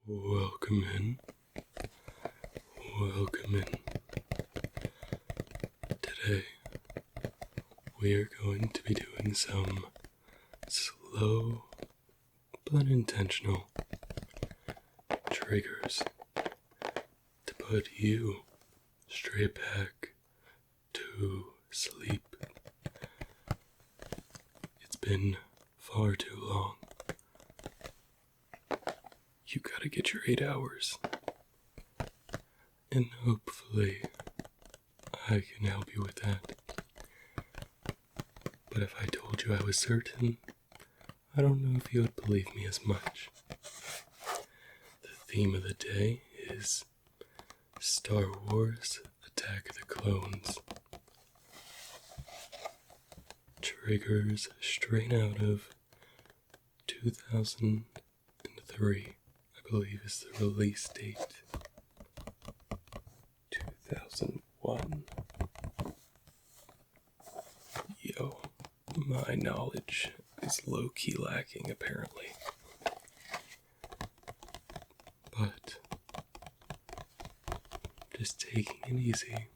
Welcome in. Welcome in. Today, we are going to be doing some slow but intentional triggers to put you straight back to sleep. It's been far too long. You gotta get your 8 hours. And hopefully, I can help you with that. But if I told you I was certain, I don't know if you would believe me as much. The theme of the day is Star Wars Attack of the Clones. Triggers straight out of 2003. I believe is the release date. 2001. Yo, my knowledge is low-key lacking apparently. But just taking it easy.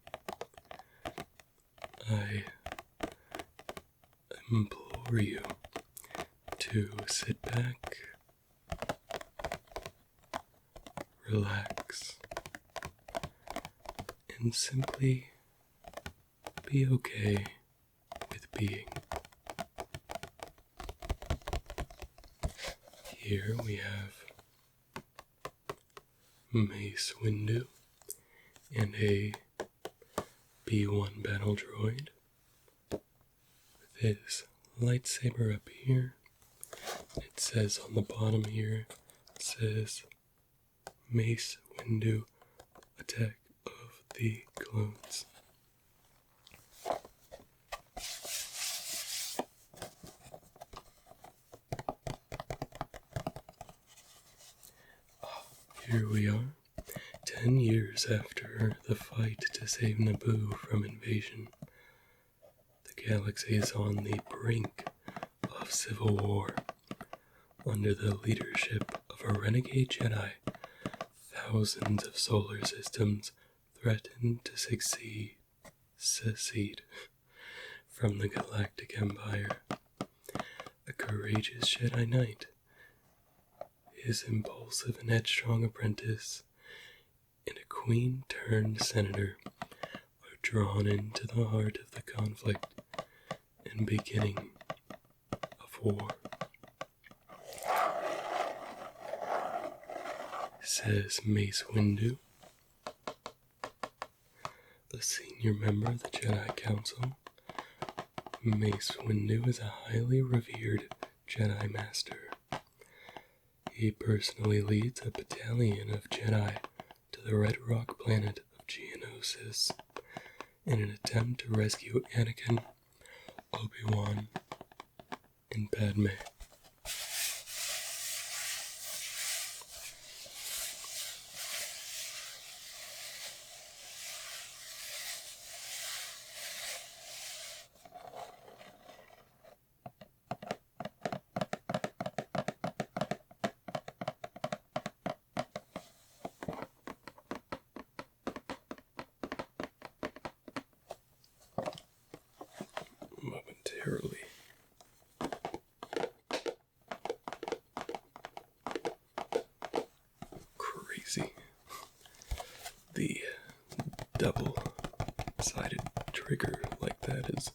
I implore you to sit back, relax, and simply be okay with being. Here we have Mace Windu and a B1 battle droid with his lightsaber up here. It says on the bottom here, it says Mace Windu Attack of the Clones. Here we are, 10 years after the fight to save Naboo from invasion. The galaxy is on the brink of civil war. Under the leadership of a renegade Jedi, thousands of solar systems threaten to secede from the Galactic Empire. A courageous Jedi Knight, his impulsive and headstrong apprentice, and a queen-turned-senator are drawn into the heart of the conflict and beginning of war. Says Mace Windu, a senior member of the Jedi Council. Mace Windu is a highly revered Jedi Master. He personally leads a battalion of Jedi to the Red Rock planet of Geonosis in an attempt to rescue Anakin, Obi-Wan, and Padme. Momentarily. Crazy. The double-sided trigger like that is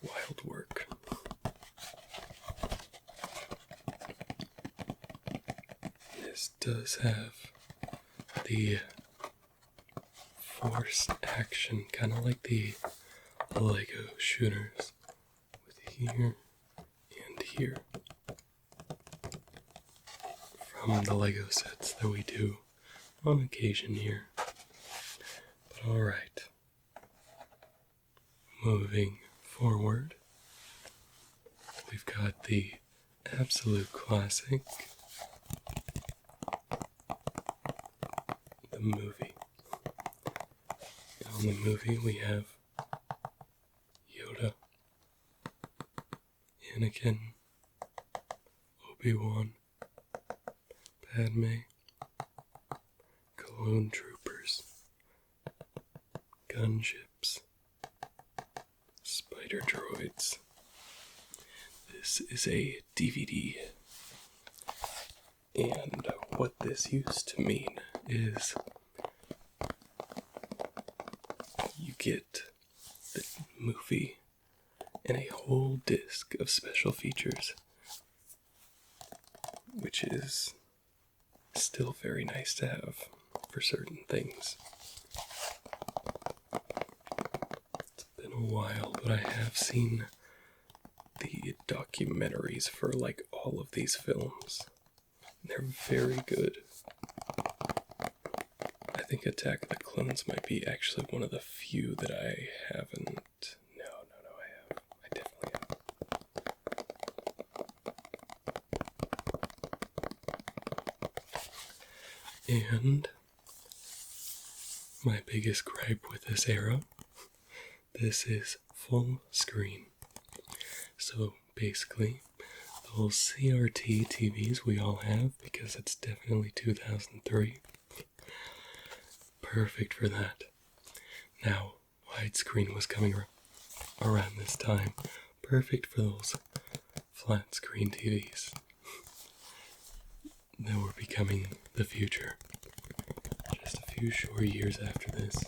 wild work. This does have the forced action, kind of like the Lego shooters, with here and here, from the Lego sets that we do on occasion here. But alright, moving forward, we've got the absolute classic, the movie. And on the movie we have Yoda, Anakin, Obi-Wan, Padme, clone troopers, gunships, spider droids. This is a DVD, and what this used to mean is you get the movie and a whole disc of special features, which is still very nice to have for certain things. It's been a while, but I have seen the documentaries for like all of these films. They're very good. I think Attack of the Clones might be actually one of the few that I haven't. No, I have. I definitely have. And my biggest gripe with this era, this is full screen. So basically, those CRT TVs we all have, because it's definitely 2003, perfect for that. Now, widescreen was coming around this time, perfect for those flat screen TVs that were becoming the future. Just a few short years after this.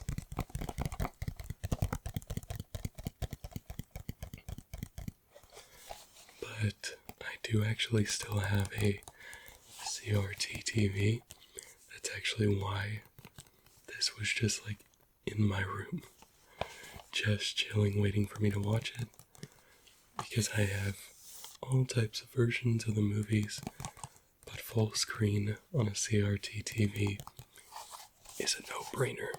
But I do actually still have a CRT TV. That's actually why this was just like in my room, just chilling, waiting for me to watch it. Because I have all types of versions of the movies, but full screen on a CRT TV is a no-brainer.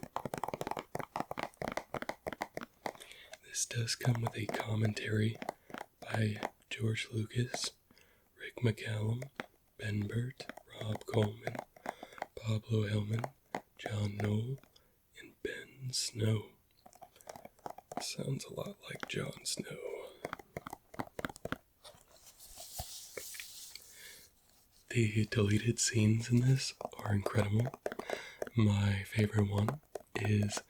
This does come with a commentary by George Lucas, Rick McCallum, Ben Burt, Rob Coleman, Pablo Hellman, John Knoll, and Ben Snow. Sounds a lot like Jon Snow. The deleted scenes in this are incredible. My favorite one is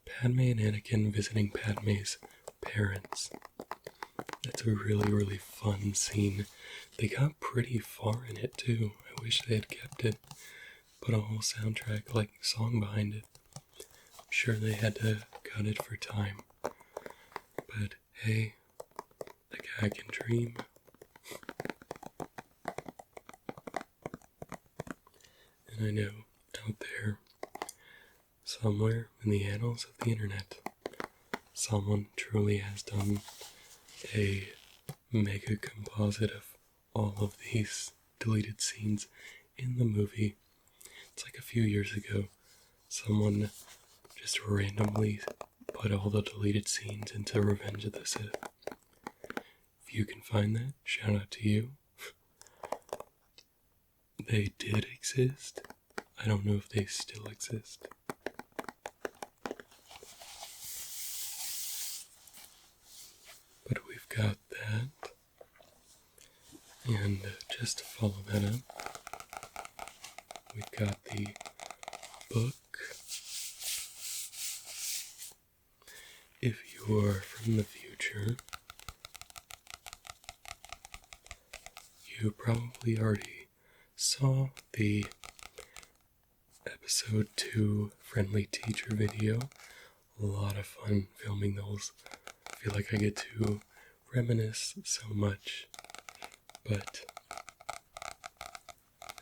Padme and Anakin visiting Padme's parents. That's a really, really fun scene. They got pretty far in it too. I wish they had kept it. Put a whole soundtrack, like song behind it. I'm sure they had to cut it for time. But hey, the guy can dream. And I know out there, somewhere in the annals of the internet, someone truly has done a mega composite of all of these deleted scenes in the movie. It's like a few years ago, someone just randomly put all the deleted scenes into Revenge of the Sith. If you can find that, shout out to you. They did exist. I don't know if they still exist. But we've got that. And just to follow that up, we've got the book. If you are from the future, you probably already saw the episode 2 friendly teacher video. A lot of fun filming those. I feel like I get to reminisce so much, but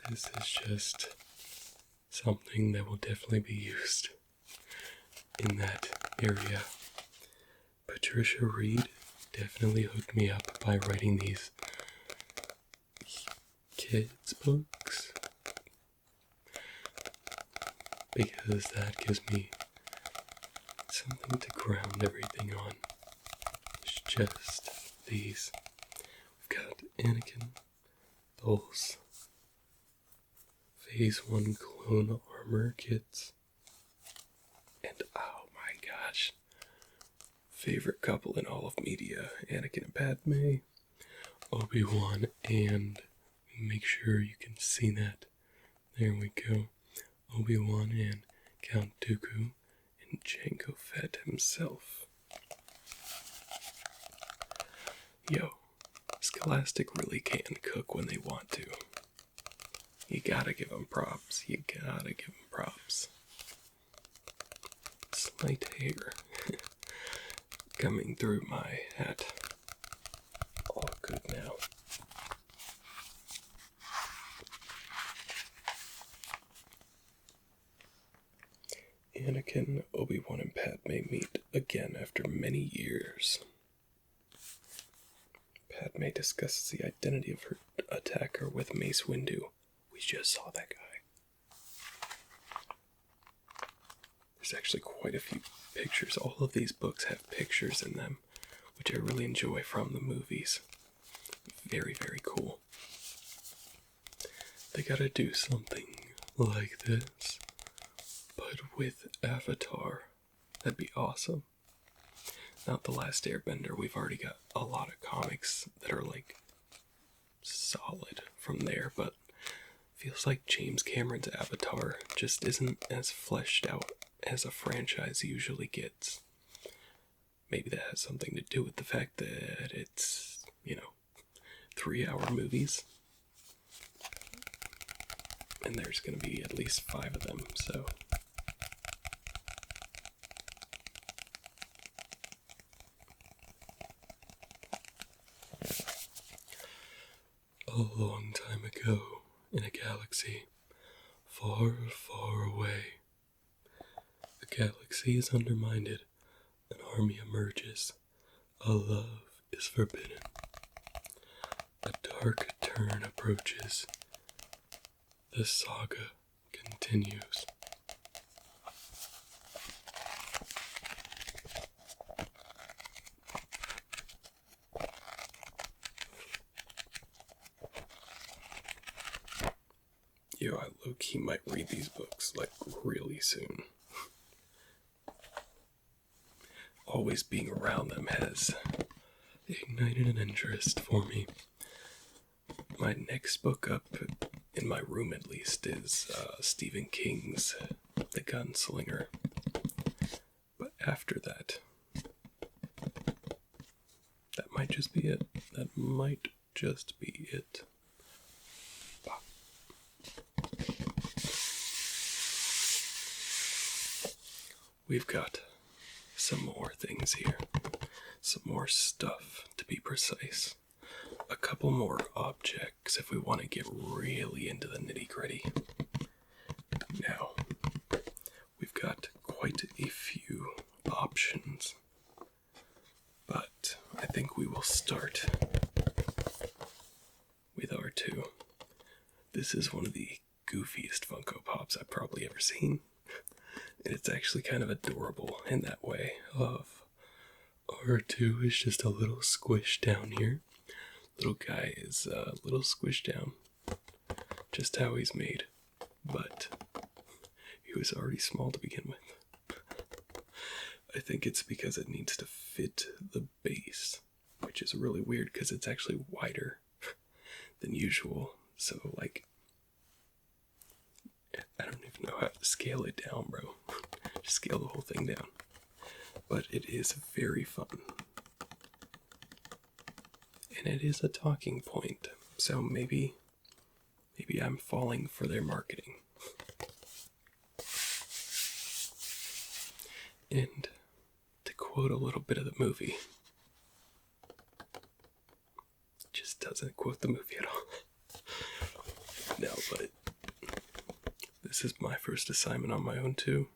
this is just something that will definitely be used in that area. Patricia Reed definitely hooked me up by writing these kids books, because that gives me something to ground everything on. It's just these. We've got Anakin, those Phase 1 clone armor kits, and oh my gosh, favorite couple in all of media, Anakin and Padme, Obi-Wan, and make sure you can see that There we go. Obi-Wan and Count Dooku and Jango Fett himself. Yo, Scholastic really can cook when they want to. You gotta give them props. You gotta give them props. Slight hair coming through my hat. All good now. Anakin, Obi-Wan, and Padme meet again after many years. Padme discusses the identity of her attacker with Mace Windu. We just saw that guy. There's actually quite a few pictures. All of these books have pictures in them, which I really enjoy from the movies. Very, very cool. They gotta do something like this, but with Avatar. That'd be awesome. Not The Last Airbender. We've already got a lot of comics that are like solid from there, but feels like James Cameron's Avatar just isn't as fleshed out as a franchise usually gets. Maybe that has something to do with the fact that it's, 3-hour movies. And there's going to be at least 5 of them, so. A long time ago, in a galaxy far, far away, the galaxy is undermined. An army emerges. A love is forbidden. A dark turn approaches. The saga continues. Yo, I low-key might read these books, like, really soon. Always being around them has ignited an interest for me. My next book up, in my room at least, is Stephen King's The Gunslinger. But after that, that might just be it. That might just be it. We've got some more things here. Some more stuff, to be precise. A couple more objects if we want to get really into the nitty-gritty. Now, we've got quite a few options, but I think we will start with R2. This is one of the goofiest Funko Pops I've probably ever seen. And it's actually kind of adorable in that way of R2 is just a little squished down here. Little guy is a little squished down. Just how he's made. But he was already small to begin with. I think it's because it needs to fit the base, which is really weird because it's actually wider than usual. So, like, I don't even know how to scale it down, bro. Just scale the whole thing down. But it is very fun. And it is a talking point. So maybe I'm falling for their marketing. And to quote a little bit of the movie, it just doesn't quote the movie at all. No, but this is my first assignment on my own too.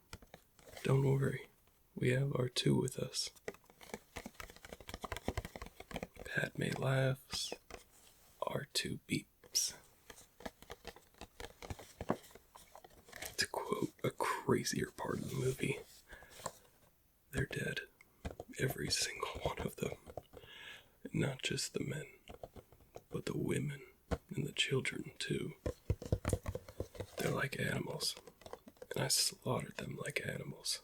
Don't worry, we have R2 with us. Padme laughs, R2 beeps. To quote a crazier part of the movie, they're dead. Every single one of them. Not just the men, but the women and the children too. They're like animals, and I slaughtered them like animals.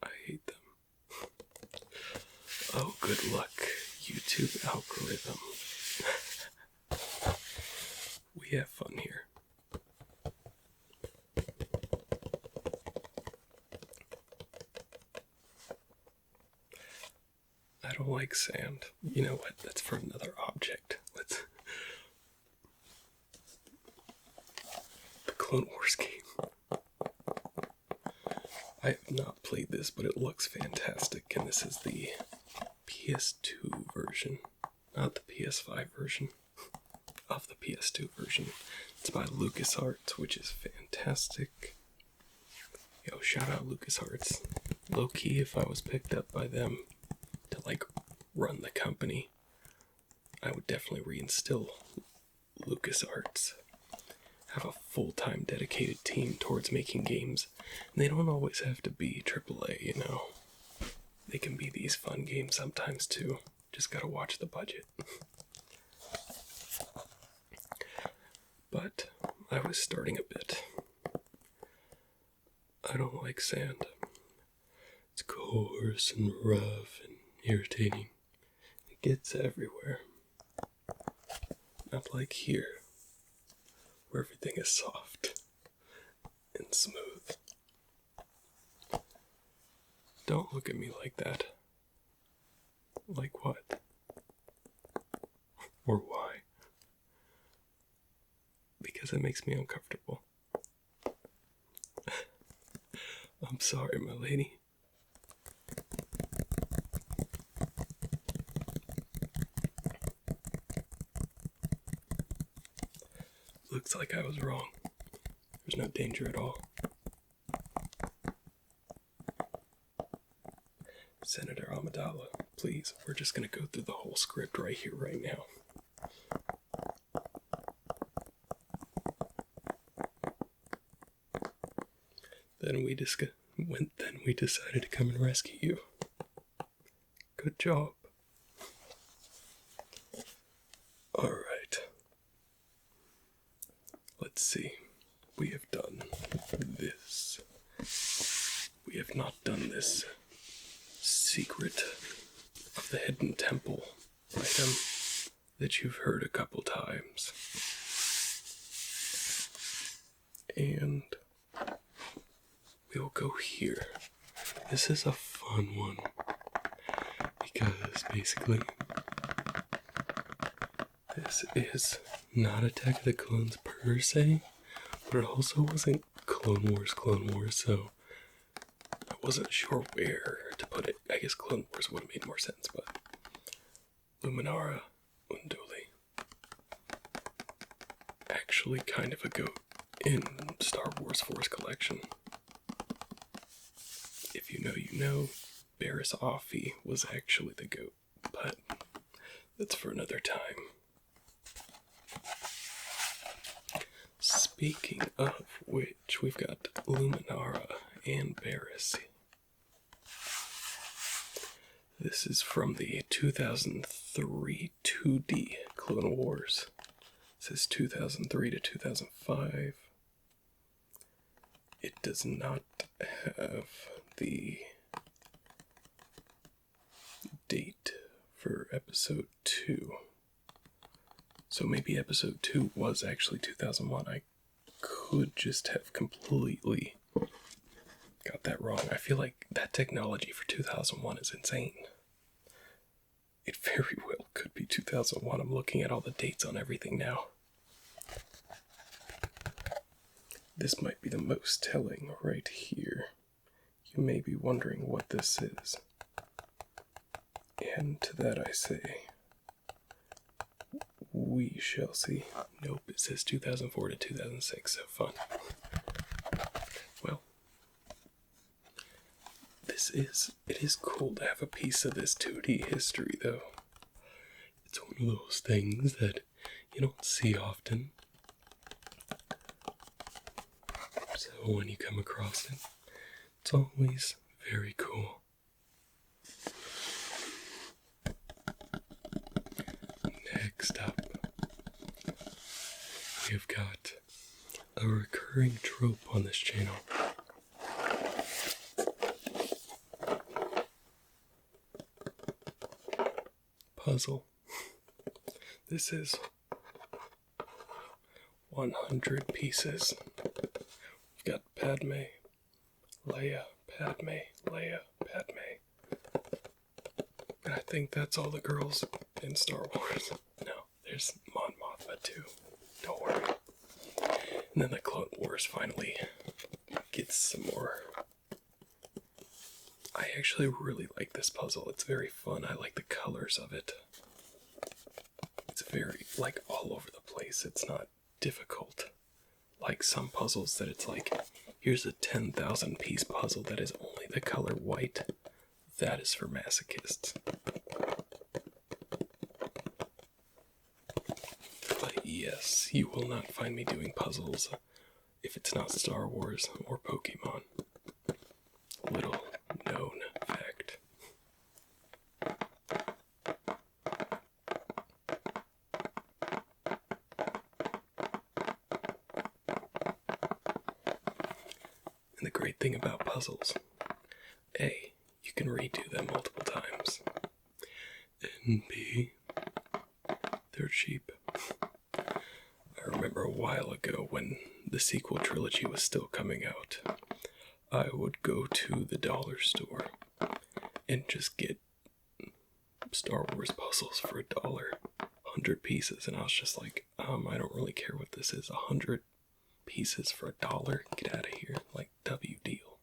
I hate them. Oh, good luck, YouTube algorithm. We have fun here. like sand. You know what? That's for another object. The Clone Wars game. I have not played this, but it looks fantastic, and this is the PS2 version, not the PS5 version, of the PS2 version. It's by LucasArts, which is fantastic. Yo, shout out LucasArts. Low-key, if I was picked up by them to, run the company, I would definitely reinstill LucasArts. Have a full-time dedicated team towards making games. And they don't always have to be AAA, you know. They can be these fun games sometimes too. Just gotta watch the budget. But I was starting a bit. I don't like sand. It's coarse and rough and irritating. It gets everywhere. Not like here, where everything is soft and smooth. Don't look at me like that. Like what? Or why? Because it makes me uncomfortable. I'm sorry, my lady. Looks like I was wrong. There's no danger at all. Senator Amidala, please, we're just gonna go through the whole script right here, right now. Then we decided to come and rescue you. Good job. Alright. Let's see. We have done this. We have not done this secret of the hidden temple item that you've heard a couple times. And we'll go here. This is a fun one because basically this is not Attack of the Clones per se, but it also wasn't Clone Wars, so I wasn't sure where to put it. I guess Clone Wars would have made more sense, but Luminara Unduli. Actually kind of a goat in Star Wars Force Collection. If you know, you know, Barriss Offee was actually the goat, but that's for another time. Speaking of which, we've got Luminara and Barriss. This is from the 2003 2D Clone Wars. It says 2003 to 2005. It does not have the date for episode 2. So maybe episode 2 was actually 2001. I could just have completely got that wrong. I feel like that technology for 2001 is insane. It very well could be 2001. I'm looking at all the dates on everything now. This might be the most telling right here. You may be wondering what this is. And to that I say, we shall see. Nope, it says 2004 to 2006, so fun. Well, it is cool to have a piece of this 2D history, though. It's one of those things that you don't see often. So when you come across it, it's always very cool. Next up, we've got a recurring trope on this channel. Puzzle. This is 100 pieces. We've got Padme, Leia, Padme, Leia, Padme. I think that's all the girls in Star Wars. No, there's Mon Mothma too. Don't worry. And then the Clone Wars finally gets some more. I actually really like this puzzle. It's very fun. I like the colors of it. It's very, like, all over the place. It's not difficult. Like some puzzles that it's like, here's a 10,000 piece puzzle that is only the color white. That is for masochists. But yes, you will not find me doing puzzles if it's not Star Wars or Pokemon. Little known fact. And the great thing about puzzles, A, you can redo them multiple times, and B, they're cheap. I remember a while ago when the sequel trilogy was still coming out, I would go to the dollar store and just get Star Wars puzzles for $1, 100 pieces, and I was just like, I don't really care what this is, 100 pieces for $1? Get out of here, like, W deal.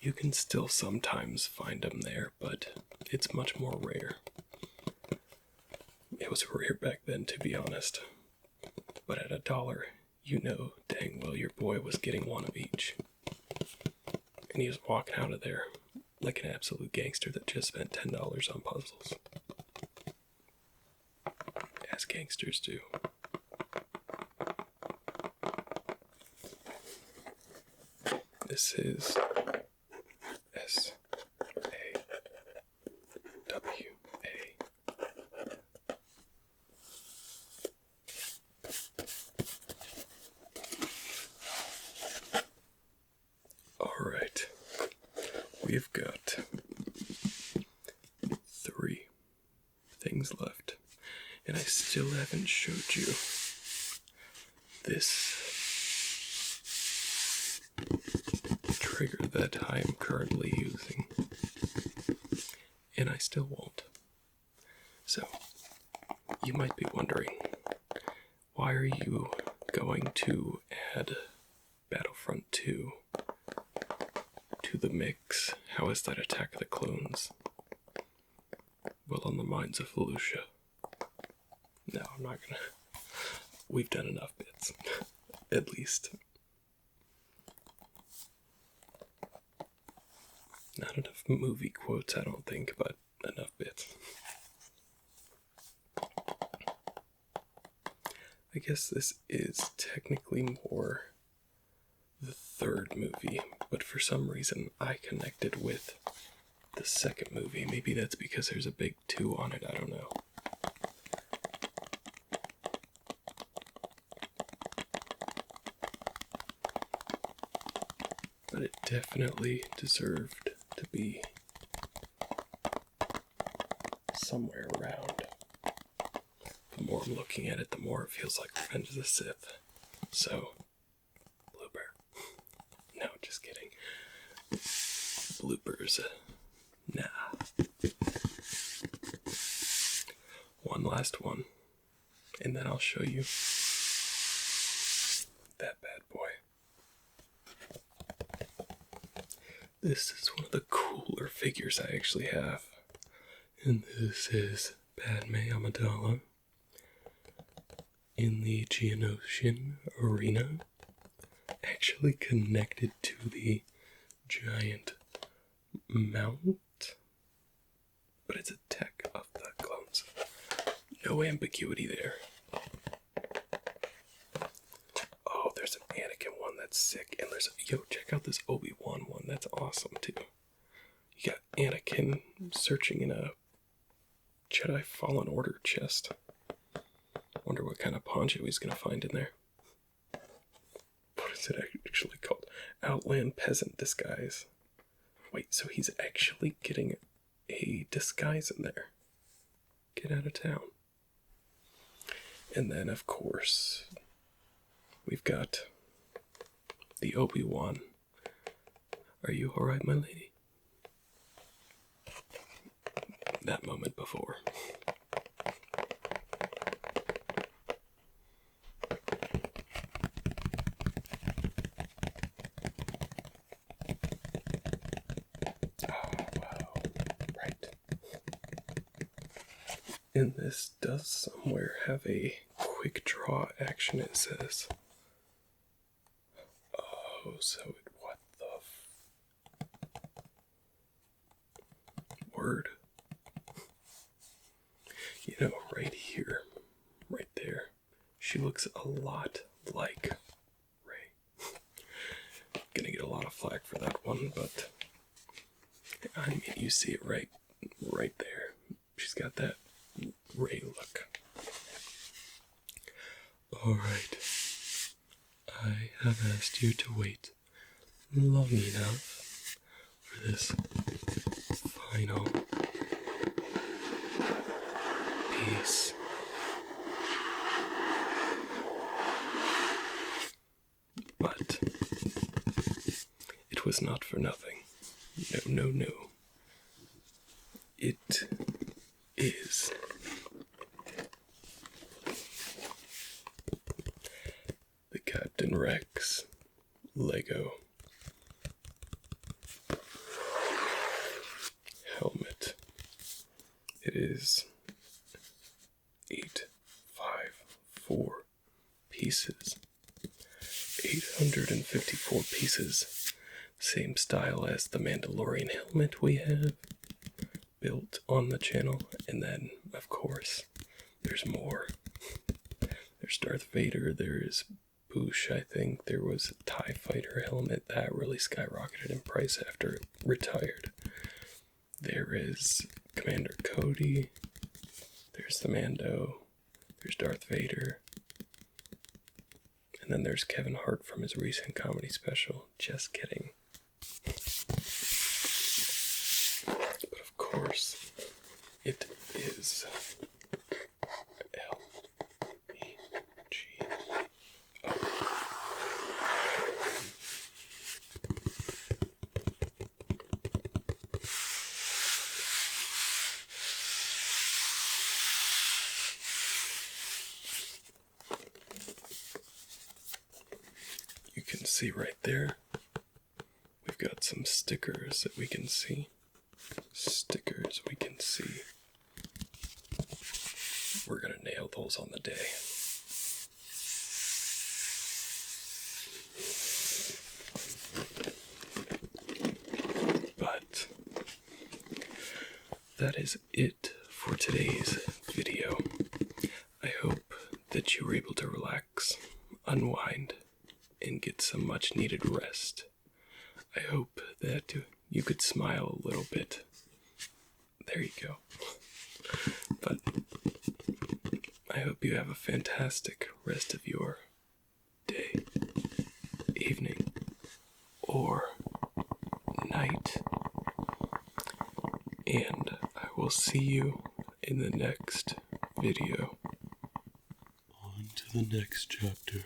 You can still sometimes find them there, but it's much more rare. It was rare back then, to be honest. But at $1, you know dang well your boy was getting one of each. And he was walking out of there like an absolute gangster that just spent $10 on puzzles. As gangsters do. This is S-A-W-A. Alright. We've got 3 things left. And I still haven't showed you this trigger that I am currently using, and I still won't. So, you might be wondering, why are you going to add Battlefront 2 to the mix? How is that Attack of the Clones? Well, on the minds of Volusia. No, I'm not gonna. We've done enough bits. At least. Not enough movie quotes, I don't think, but enough bits. I guess this is technically more the 3rd movie, but for some reason I connected with the 2nd movie. Maybe that's because there's a big 2 on it, I don't know. But it definitely deserved to be somewhere around. The more I'm looking at it, the more it feels like Revenge of the Sith. So, blooper. No, just kidding. Bloopers. Nah. One last one, and then I'll show you that bad boy. This is one of the cooler figures I actually have. And this is Padme Amidala in the Geonosian arena, actually connected to the giant mount, but it's a tech of the clones. No ambiguity there. Oh, there's an Anakin one that's sick, and there's check out this Obi-Wan one, that's awesome too. You got Anakin searching in a Jedi Fallen Order chest. Wonder what kind of poncho he's gonna find in there. What is it actually called? Outland Peasant Disguise. Wait, so he's actually getting a disguise in there. Get out of town. And then, of course, we've got the Obi-Wan. Are you alright, my lady? that moment before. Oh, wow. Right. And this does somewhere have a quick draw action, it says. Oh, so what the word? You know, right here, right there, she looks a lot like Ray. Gonna get a lot of flack for that one, but I mean, you see it right there. She's got that Ray look. Alright. I have asked you to wait long enough for this final piece. But it was not for nothing. No. It is the Captain Rex Lego helmet. It is 854 pieces. 854 pieces. Same style as the Mandalorian helmet we have built on the channel. And then, of course, there's more. There's Darth Vader, there's Boosh, I think. There was a TIE Fighter helmet that really skyrocketed in price after it retired. There is Commander Cody. There's the Mando. There's Darth Vader. And then there's Kevin Hart from his recent comedy special. Just kidding. But of course, it is L-E-G-O. You can see right there, we've got some stickers that we can see. We're gonna nail those on the day. But that is it for today's video. I hope that you were able to relax, unwind, and get some much needed rest. I hope that you could smile a little bit. There you go. But I hope you have a fantastic rest of your day, evening, or night. And I will see you in the next video. On to the next chapter.